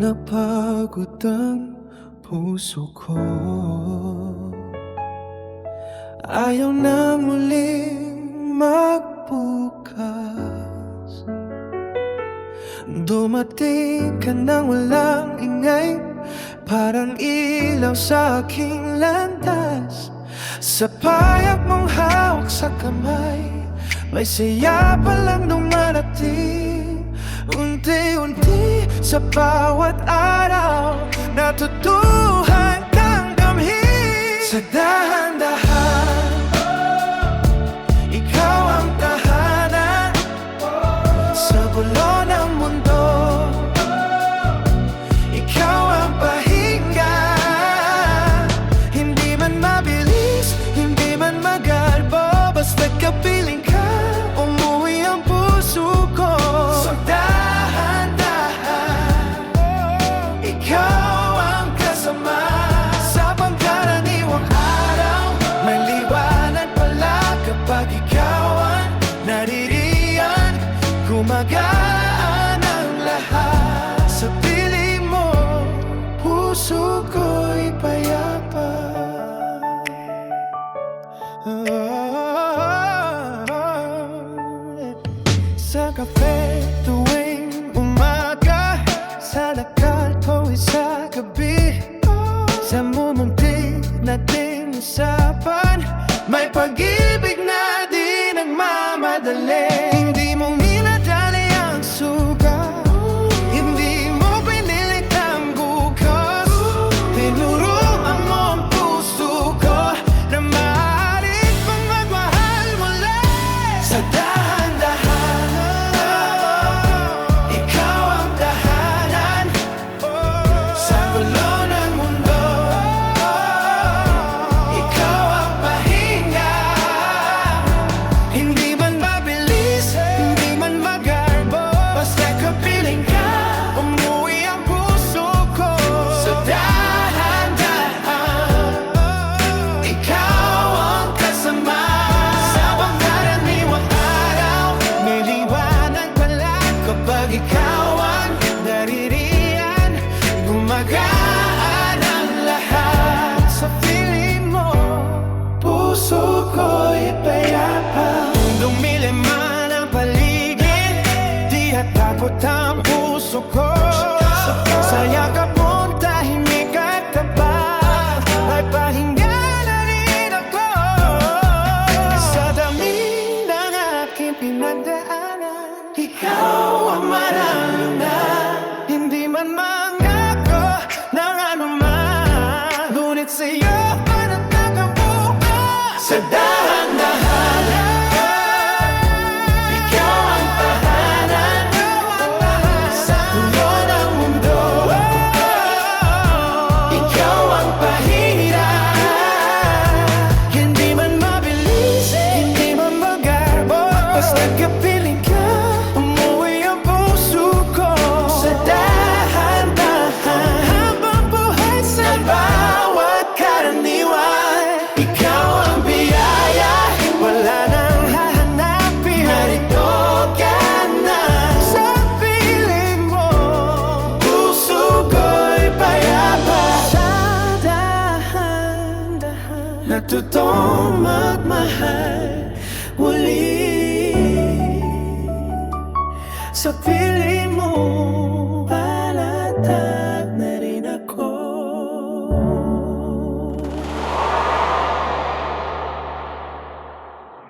napagod ang puso ko. Ayaw na muling magbukas. Dumating ka nang walang ingay, parang ilaw sa aking landas. Sa payak mong hawak sa kamay, may saya palang dumarating. Unti-unti sa bawat araw, natutuhan kang damhin. Sa dahan-dahan, ikaw ang tahanan. Sa gulo ng mundo, ikaw ang pahinga. Hindi man mabilis, hindi man magalbo, basta kapiling ka, umuwi ang puso ko. Sa dahan-dahan, ikaw ang kasama. Sa pangkaraniwang araw, may liwanag pala kapag ikaw ang naririyan. Gumagaan ang lahat sa piling mo, puso ko'y payapa. Sa kape tuwing umaga, sa lakad ko sa gabi, sa mumunti nating usapan, may pag-ibig na di nagmamadali. Hindi mo minadali ang sugat, hindi mo pinilit ang bukas. Tinuruan mo ang puso ko na maaaring pang magmahal muli. Sa dahan-dahan, ikaw ang tahanan. Sa gulo ng mundo, ikaw ang pahinga. Hindi man mabilis, hindi man magarbo, basta kapiling ka, umuwi ang puso ko. Sa dahan-dahan, ikaw ang kasama. Sa pangkaraniwang araw, may liwanag pala kapag ikaw ang naririyan. Gumagaan ang lahat sa piling mo, puso ko'y payapa. Dumilim man ang paligid, di hatakot ang puso ko. Sa yakap mo'y tahimik at tapat, ay pahinga na rin ako. Sa dami ng aking pinagdaanan, ikaw ang mararamdaman. Hindi man mangako ng anuman, ngunit sa'yo pana't nakabukas. Sa dahan-dahan, ikaw ang tahanan. Sa gulo ng mundo, ikaw ang pahinga. Hindi man mabilis, hindi man magarbo, basta kapiling ka, umuwi ang puso ko. Sa dahan-dahan, habang buhay sa bawat karaniwan, ikaw ang biyaya, wala nang hahanapin. Narito ka na sa piling mo, puso ko'y payapa. Sa dahan-dahan, natutong magmahal muli. Sa piling mo,